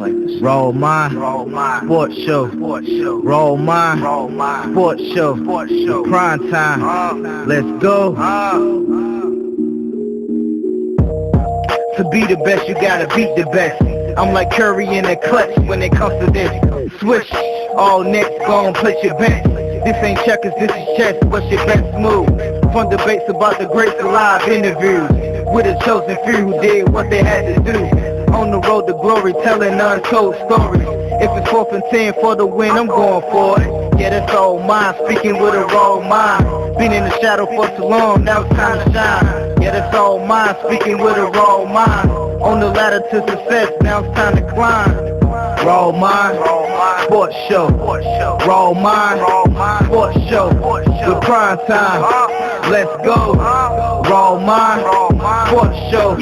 Roll mine, sports show. Roll mine, sports show. Prime time, let's go. To be the best, you gotta beat the best. I'm like Curry in the clutch when it comes to this. Switch, all next, go and place your bets. This ain't checkers, this is chess. What's your best move? Fun debates about the greats and live interviews with a chosen few who did what they had to do. On the road to glory, telling untold stories. If it's 4th and 10 for the win, I'm going for it. Yeah, that's all mine, speaking with a raw mind. Been in the shadow for too long, now it's time to shine. Yeah, that's all mine, speaking with a raw mind. On the ladder to success, now it's time to climb. Raw mind, sports show. Raw mind, sports show. With prime time, let's go. Raw mind, sports show.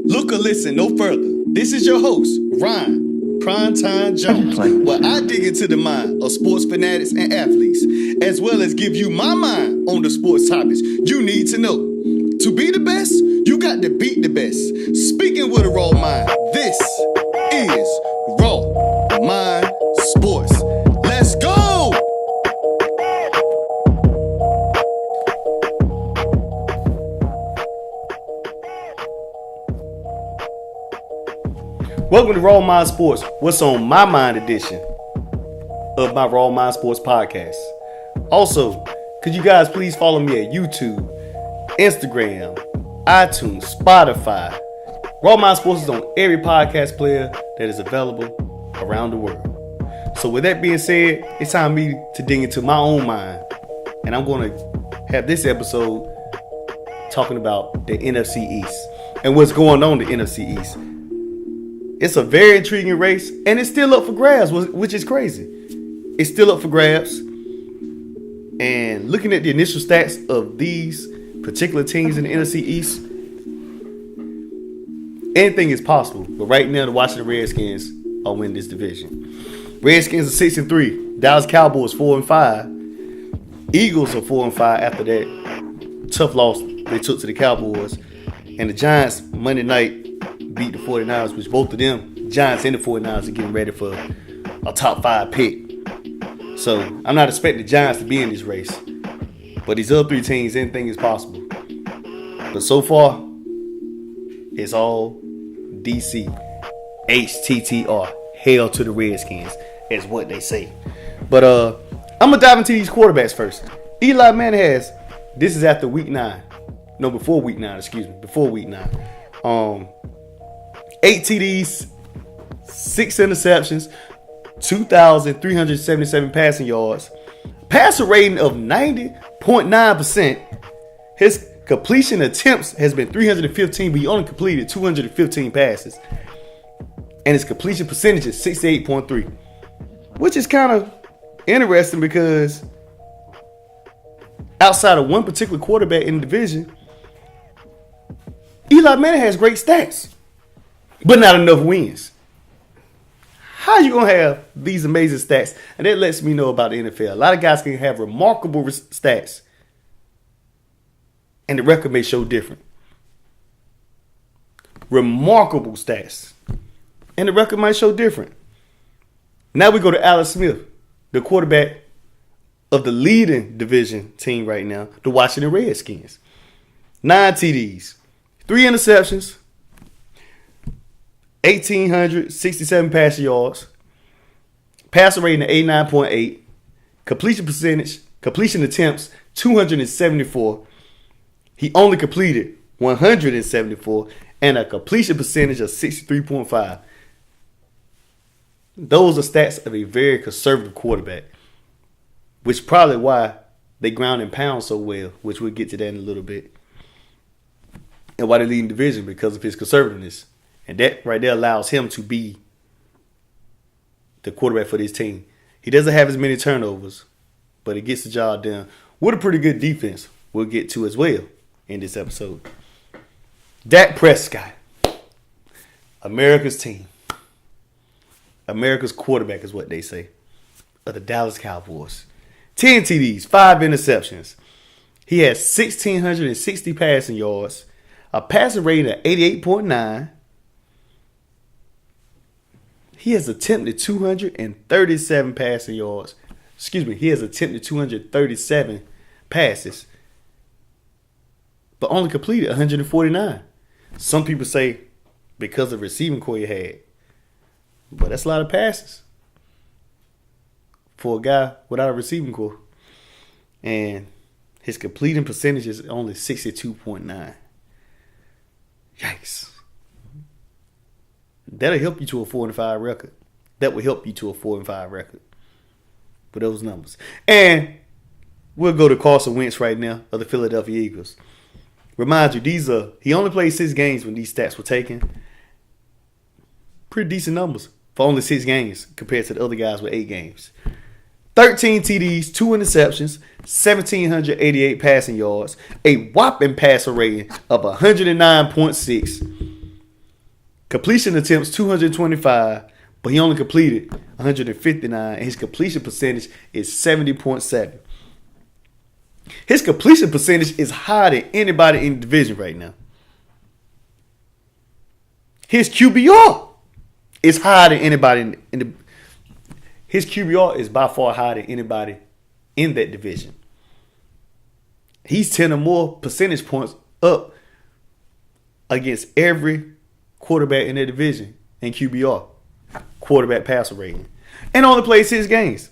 Look or listen no further. This is your host, Ryan Primetime Jones, where I dig into the mind of sports fanatics and athletes, as well as give you my mind on the sports topics you need to know. To be the best, you got to beat the best. Speaking with a raw mind, this is Raw Mind Sports. Let's go! Welcome to Raw Mind Sports, what's on my mind edition of my Raw Mind Sports podcast. Also, could you guys please follow me at YouTube, Instagram, iTunes, Spotify. Raw Mind Sports is on every podcast player that is available around the world. So with that being said, it's time for me to dig into my own mind. And I'm going to have this episode talking about the NFC East and what's going on in the NFC East. It's a very intriguing race, and it's still up for grabs, which is crazy. It's still up for grabs. And looking at the initial stats of these particular teams in the NFC East, anything is possible. But right now, the Washington Redskins are winning this division. Redskins are 6-3. Dallas Cowboys 4-5. Eagles are 4-5 after that tough loss they took to the Cowboys. And the Giants Monday night beat the 49ers, which both of them, Giants and the 49ers, are getting ready for a top 5 pick. So I'm not expecting the Giants to be in this race. But these other 3 teams, anything is possible. But so far, it's all DC. HTTR. Hail to the Redskins, is what they say. But I'm going to dive into these quarterbacks first. Eli Manning has, this is after week 9. No, before week 9, before week 9. 8 TDs, 6 interceptions, 2,377 passing yards, passer rating of 90.9%. His completion attempts has been 315, but he only completed 215 passes. And his completion percentage is 68.3, which is kind of interesting because outside of one particular quarterback in the division, Eli Manning has great stats, but not enough wins. How are you going to have these amazing stats? And that lets me know about the NFL. A lot of guys can have remarkable stats, and the record may show different. Remarkable stats, and the record might show different. Now we go to Alex Smith, the quarterback of the leading division team right now, the Washington Redskins. 9 TDs, 3 interceptions, 1,867 passing yards, passer rating of 89.8, completion attempts 274. He only completed 174, and a completion percentage of 63.5. Those are stats of a very conservative quarterback, which is probably why they ground and pound so well, which we'll get to that in a little bit. And why they lead in division, because of his conservativeness. And that right there allows him to be the quarterback for this team. He doesn't have as many turnovers, but he gets the job done with a pretty good defense we'll get to as well in this episode. Dak Prescott, America's team. America's quarterback is what they say, of the Dallas Cowboys. 10 TDs, 5 interceptions. He has 1,660 passing yards, a passing rating of 88.9. He has attempted 237 passing yards. He has attempted 237 passes, but only completed 149. Some people say because of receiving core he had, but that's a lot of passes for a guy without a receiving core. And his completing percentage is only 62.9. Yikes. That'll help you to a 4-5 record. That will help you to a 4-5 record for those numbers. And we'll go to Carson Wentz right now of the Philadelphia Eagles. Remind you, he only played 6 games when these stats were taken. Pretty decent numbers for only 6 games compared to the other guys with 8 games. 13 TDs, 2 interceptions, 1,788 passing yards, a whopping passer rating of 109.6. Completion attempts 225, but he only completed 159, and his completion percentage is 70.7. His completion percentage is higher than anybody in the division right now. His QBR is higher than anybody in the. His QBR is by far higher than anybody in that division. He's 10 or more percentage points up against every quarterback in that division in QBR, quarterback passer rating, and only played 6 games.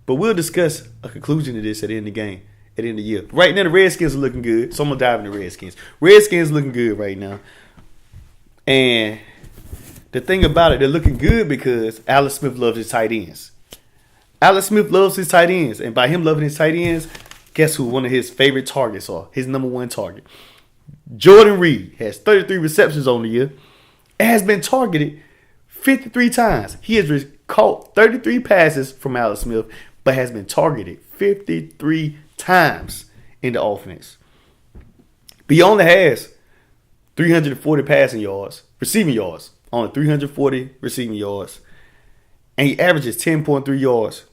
But we'll discuss a conclusion to this at the end of the game, at the end of the year. Right now, the Redskins are looking good, so I'm going to dive into the Redskins. Redskins looking good right now. And the thing about it, they're looking good because Alex Smith loves his tight ends. Alex Smith loves his tight ends. And by him loving his tight ends, guess who one of his favorite targets are? His number 1 target. Jordan Reed has 33 receptions on the year and has been targeted 53 times. He has caught 33 passes from Alex Smith, but has been targeted 53 times in the offense. But he only has 340 receiving yards, only 340 receiving yards. And he averages 10.3 yards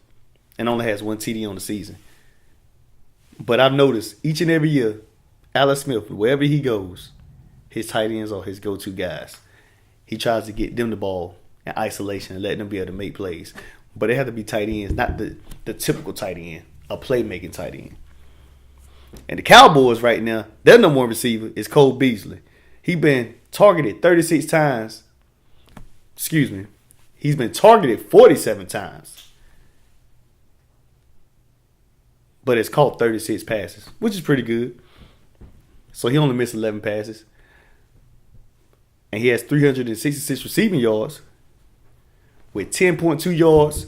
and only has 1 TD on the season. But I've noticed each and every year, Alex Smith, wherever he goes, his tight ends are his go-to guys. He tries to get them the ball in isolation and let them be able to make plays. But they have to be tight ends, not the typical tight end, a playmaking tight end. And the Cowboys right now, their number 1 receiver is Cole Beasley. He's been targeted 36 times. He's been targeted 47 times. But it's caught 36 passes, which is pretty good. So he only missed 11 passes. And he has 366 receiving yards with 10.2 yards.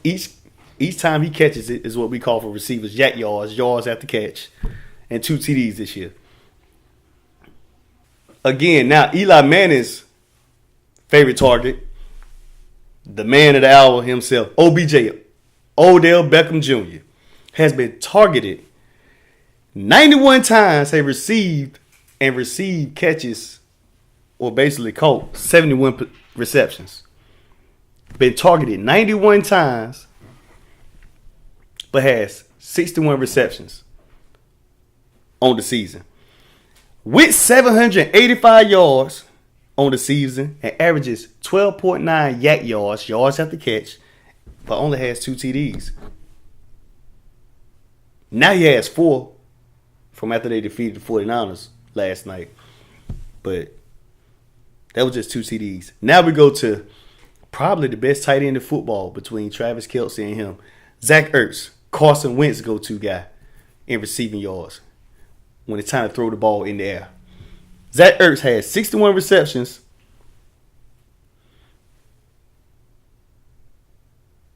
Each time he catches it is what we call for receivers yak yards after catch, and 2 TDs this year. Again, now Eli Manning's favorite target, the man of the hour himself, OBJ, Odell Beckham Jr., has been targeted 91 times, have received catches, or basically caught 71 receptions. Been targeted 91 times, but has 61 receptions on the season. With 785 yards on the season and averages 12.9 yak yards after catch, but only has 2 TDs. Now he has 4 from after they defeated the 49ers last night. But that was just 2 TDs. Now we go to probably the best tight end in football between Travis Kelce and him. Zach Ertz, Carson Wentz go-to guy in receiving yards when it's time to throw the ball in the air. Zach Ertz has 61 receptions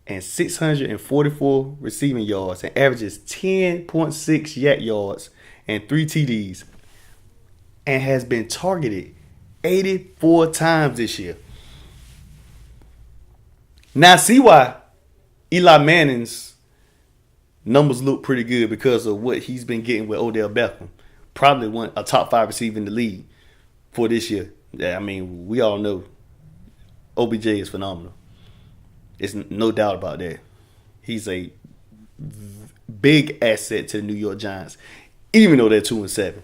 and 644 receiving yards and averages 10.6 yak yards and 3 TDs and has been targeted 84 times this year. Now see why Eli Manning's numbers look pretty good because of what he's been getting with Odell Beckham. Probably a top 5 receiver in the league for this year. I mean, we all know OBJ is phenomenal. There's no doubt about that. He's a big asset to the New York Giants, even though they're 2-7.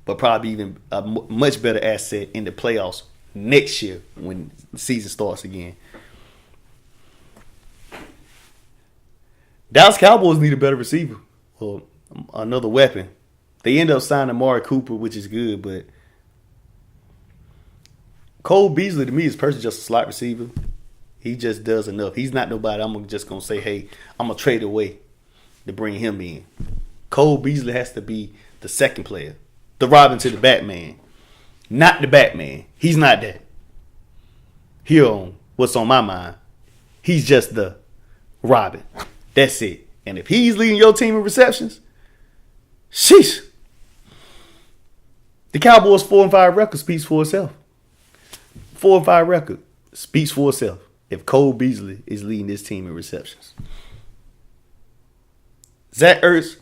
But probably even a much better asset in the playoffs next year when the season starts again. Dallas Cowboys need a better receiver or another weapon. They end up signing Amari Cooper, which is good, but Cole Beasley to me is personally just a slot receiver. He just does enough. He's not nobody I'm just going to say, hey, I'm going to trade away to bring him in. Cole Beasley has to be the second player. The Robin to the Batman. Not the Batman. He's not that. Here on What's on My Mind, he's just the Robin. That's it. And if he's leading your team in receptions, sheesh. The Cowboys 4-5 record speaks for itself. 4-5 record speaks for itself if Cole Beasley is leading this team in receptions. Zach Ertz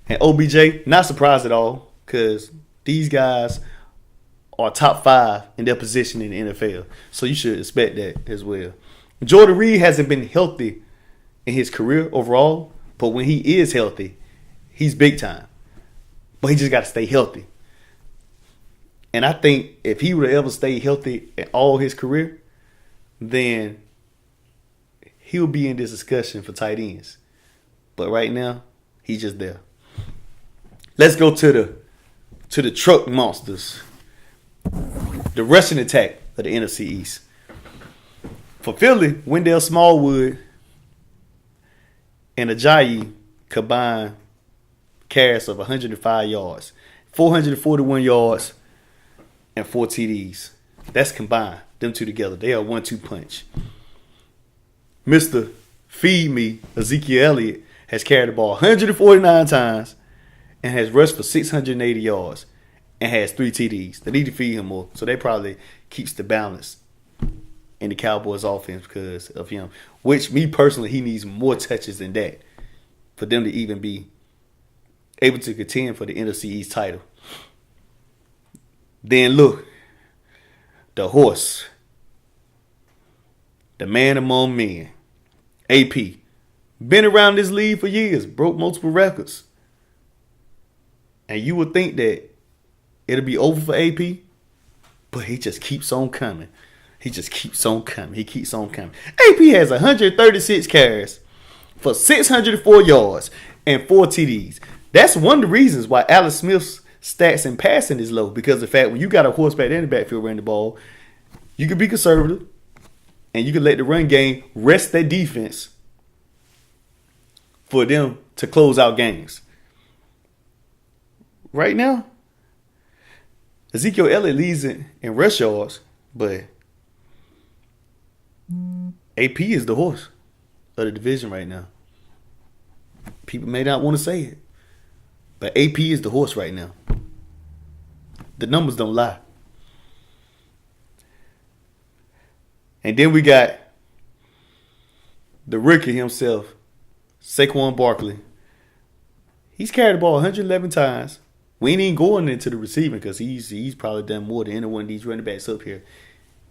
and OBJ, not surprised at all, because these guys are top 5 in their position in the NFL. So you should expect that as well. Jordan Reed hasn't been healthy in his career overall, but when he is healthy, he's big time. But he just got to stay healthy. And I think if he would have ever stayed healthy in all his career, then he'll be in this discussion for tight ends. But right now, he's just there. Let's go to the truck monsters. The rushing attack of the NFC East. For Philly, Wendell Smallwood and Ajayi combined carries of 105 yards, 441 yards, and 4 TDs. That's combined. Them two together. They are 1-2 punch. Mr. Feed Me, Ezekiel Elliott, has carried the ball 149 times and has rushed for 680 yards and has 3 TDs. They need to feed him more. So that probably keeps the balance in the Cowboys offense because of him. Which, me personally, he needs more touches than that for them to even be able to contend for the NFC East title. Then look, the horse, the man among men, AP, been around this league for years, broke multiple records. And you would think that it'll be over for AP, but he just keeps on coming. He just keeps on coming. He keeps on coming. AP has 136 carries for 604 yards and 4 TDs. That's one of the reasons why Alex Smith's stats in passing is low, because of the fact when you got a horseback in the backfield running the ball, you can be conservative and you can let the run game rest their defense for them to close out games. Right now, Ezekiel Elliott leads in rush yards, but AP is the horse of the division right now. People may not want to say it, but AP is the horse right now. The numbers don't lie. And then we got the rookie himself, Saquon Barkley. He's carried the ball 111 times. We ain't even going into the receiving because he's probably done more than any one of these running backs up here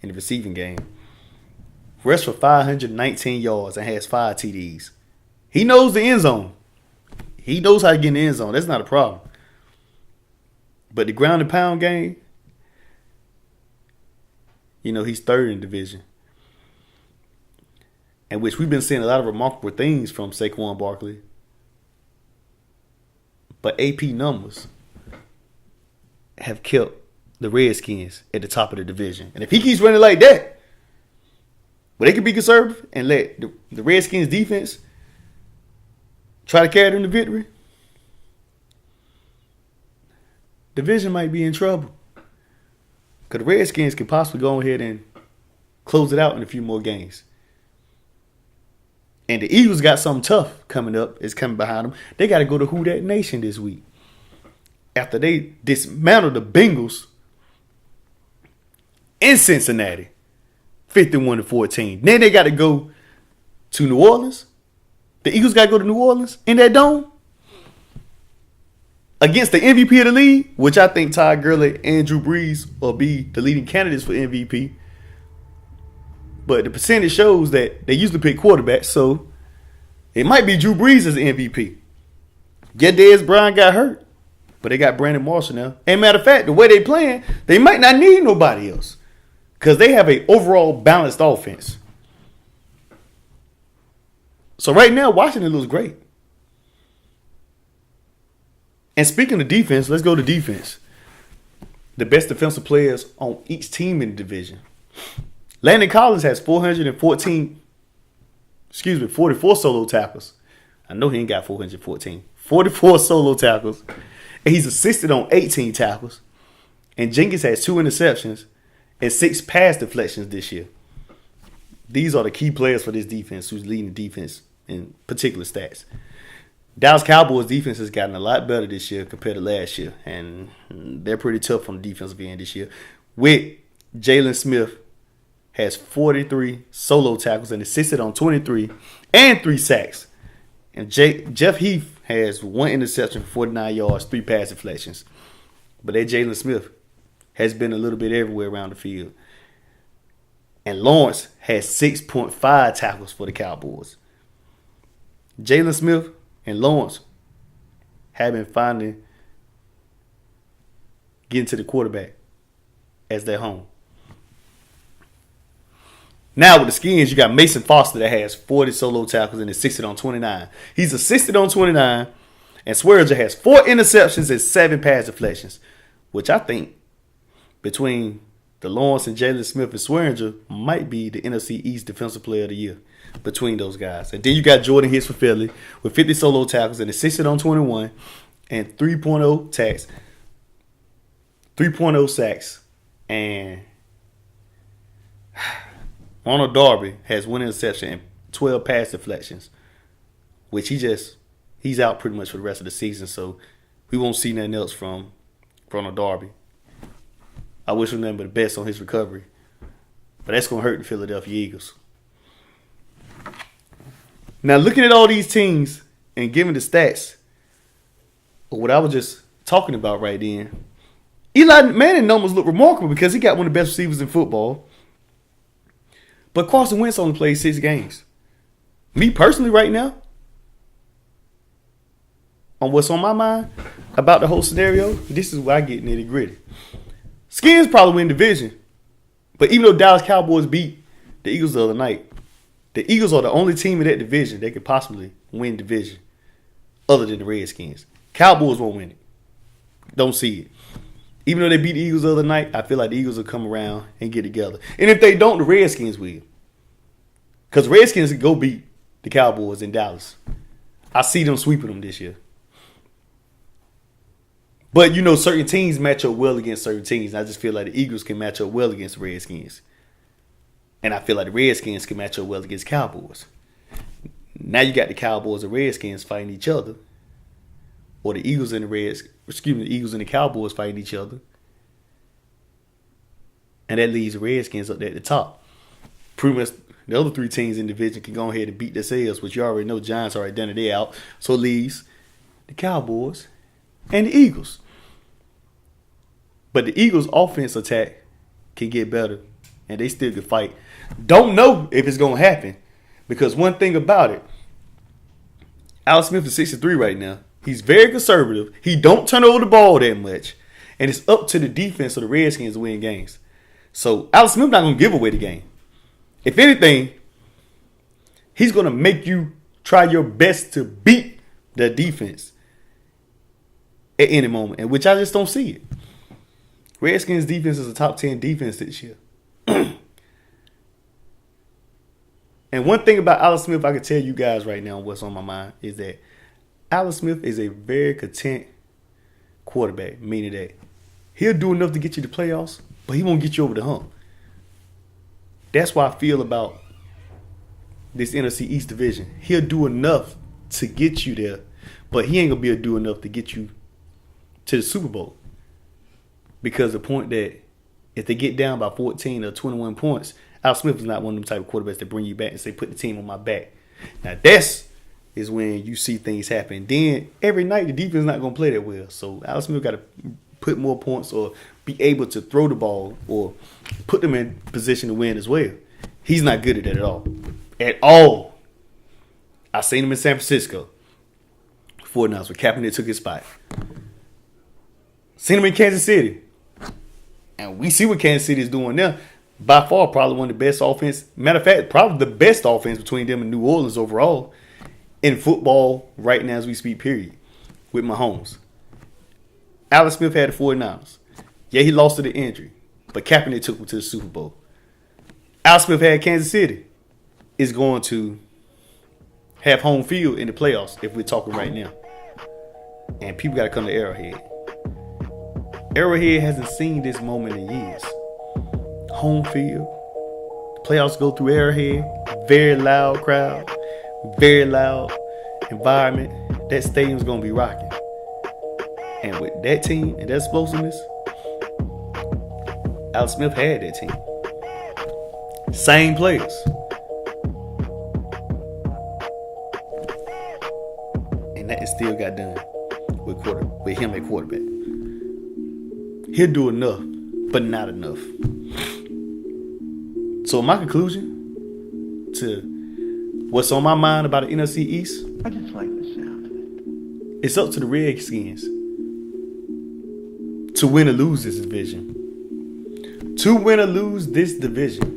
in the receiving game. Rushed for 519 yards and has 5 TDs. He knows the end zone. He knows how to get in the end zone. That's not a problem. But the ground and pound game, he's third in the division. In which we've been seeing a lot of remarkable things from Saquon Barkley. But AP numbers have kept the Redskins at the top of the division. And if he keeps running like that, well, they can be conservative and let the Redskins defense try to carry them to victory, division might be in trouble. Because the Redskins can possibly go ahead and close it out in a few more games. And the Eagles got something tough coming up. It's coming behind them. They got to go to Who Dat Nation this week. After they dismantled the Bengals in Cincinnati, 51-14. Then they got to go to New Orleans. The Eagles got to go to New Orleans in that dome against the MVP of the league, which I think Todd Gurley and Drew Brees will be the leading candidates for MVP. But the percentage shows that they usually pick quarterbacks. So It might be Drew Brees as the MVP. Yeah, Dez Bryant got hurt, but they got Brandon Marshall now. And matter of fact, the way they playing, they might not need nobody else because they have an overall balanced offense. So right now, Washington looks great. And speaking of defense, let's go to defense. The best defensive players on each team in the division. Landon Collins has 44 solo tackles. I know he ain't got 414. 44 solo tackles. And he's assisted on 18 tackles. And Jenkins has 2 interceptions and 6 pass deflections this year. These are the key players for this defense who's leading the defense in particular stats. Dallas Cowboys defense has gotten a lot better this year compared to last year. And they're pretty tough on the defensive end this year. With Jalen Smith has 43 solo tackles and assisted on 23 and 3 sacks. And Jeff Heath has 1 interception for 49 yards, 3 pass deflections. But that Jalen Smith has been a little bit everywhere around the field. And Lawrence has 6.5 tackles for the Cowboys. Jalen Smith and Lawrence have been finding getting to the quarterback as their home. Now with the Skins, you got Mason Foster that has 40 solo tackles and assisted on 29. He's assisted on 29, and Swearinger has 4 interceptions and 7 pass deflections, which I think between the Lawrence and Jalen Smith and Swearinger might be the NFC East Defensive Player of the Year between those guys. And then you got Jordan Hicks for Philly with 50 solo tackles and assisted on 21 and 3.0 sacks. And Ronald Darby has 1 interception and 12 pass deflections, which he's out pretty much for the rest of the season. So we won't see nothing else from Ronald Darby. I wish him nothing but the best on his recovery. But that's going to hurt the Philadelphia Eagles. Now, looking at all these teams and giving the stats of what I was just talking about right then, Eli Manning numbers look remarkable because he got one of the best receivers in football. But Carson Wentz only played 6 games. Me personally right now, on what's on my mind about the whole scenario, this is where I get nitty gritty. Skins probably win division. But even though Dallas Cowboys beat the Eagles the other night, the Eagles are the only team in that division that could possibly win division other than the Redskins. Cowboys won't win it. Don't see it. Even though they beat the Eagles the other night, I feel like the Eagles will come around and get together. And if they don't, the Redskins will. Because the Redskins can go beat the Cowboys in Dallas. I see them sweeping them this year. But, you know, certain teams match up well against certain teams. I just feel like the Eagles can match up well against the Redskins. And I feel like the Redskins can match up well against Cowboys. Now you got the Cowboys and Redskins fighting each other. Or the Eagles and the Eagles and the Cowboys fighting each other. And that leaves the Redskins up there at the top. Pretty much the other 3 teams in the division can go ahead and beat themselves, which you already know Giants already done it. They out. So it leaves the Cowboys and the Eagles. But the Eagles' offense attack can get better. And they still can fight. Don't know if it's going to happen. Because one thing about it, Alex Smith is 63 right now. He's very conservative. He don't turn over the ball that much. And it's up to the defense of the Redskins to win games. So Alex Smith not going to give away the game. If anything, he's going to make you try your best to beat the defense at any moment. And which I just don't see it. Redskins defense is a top 10 defense this year. And one thing about Alex Smith I can tell you guys right now what's on my mind is that Alex Smith is a very content quarterback, meaning that he'll do enough to get you to playoffs, but he won't get you over the hump. That's why I feel about this NFC East division. He'll do enough to get you there, but he ain't going to be able to do enough to get you to the Super Bowl. Because the point that if they get down by 14 or 21 points, Alex Smith is not one of them type of quarterbacks that bring you back and say, put the team on my back. Now, that's is when you see things happen. Then, every night, the defense is not going to play that well. So, Alex Smith got to put more points or be able to throw the ball or put them in position to win as well. He's not good at that at all. At all. I seen him in San Francisco. 49ers, where Kaepernick took his spot. Seen him in Kansas City. And we see what Kansas City is doing now. By far, probably one of the best offense. Matter of fact, probably the best offense between them and New Orleans overall in football right now as we speak, period, with Mahomes. Alex Smith had the 49ers. Yeah, he lost to the injury, but Kaepernick took him to the Super Bowl. Alex Smith had Kansas City. Is going to have home field in the playoffs if we're talking right now. And people got to come to Arrowhead. Arrowhead hasn't seen this moment in years. Home field. The playoffs go through Arrowhead. Very loud crowd. Very loud environment. That stadium's going to be rocking. And with that team and that explosiveness, Alex Smith had that team. Same players. And that still got done with him at quarterback. He'll do enough, but not enough. So my conclusion to what's on my mind about the NFC East, I just like the sound of it. It's up to the Redskins to win or lose this division. To win or lose this division.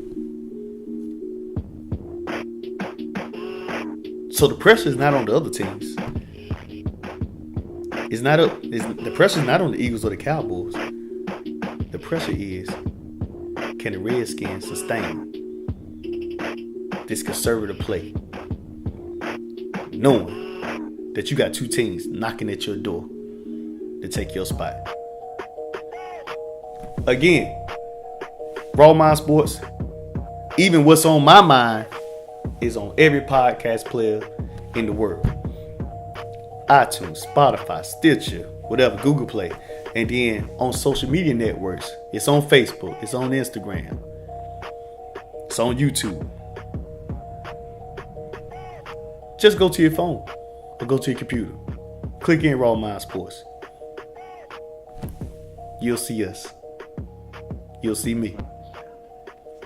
So the pressure is not on the other teams. The pressure is not on the Eagles or the Cowboys. The pressure is, can the Redskins sustain this conservative play, knowing that you got two teams knocking at your door to take your spot? Again, Raw Mind Sports, even what's on my mind is on every podcast player in the world. iTunes, Spotify, Stitcher, whatever, Google Play. And then on social media networks, it's on Facebook, it's on Instagram, it's on YouTube. Just go to your phone or go to your computer. Click in Raw Mind Sports. You'll see us. You'll see me.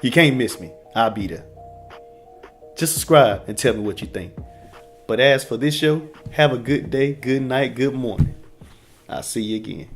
You can't miss me. I'll be there. Just subscribe and tell me what you think. But as for this show, have a good day, good night, good morning. I'll see you again.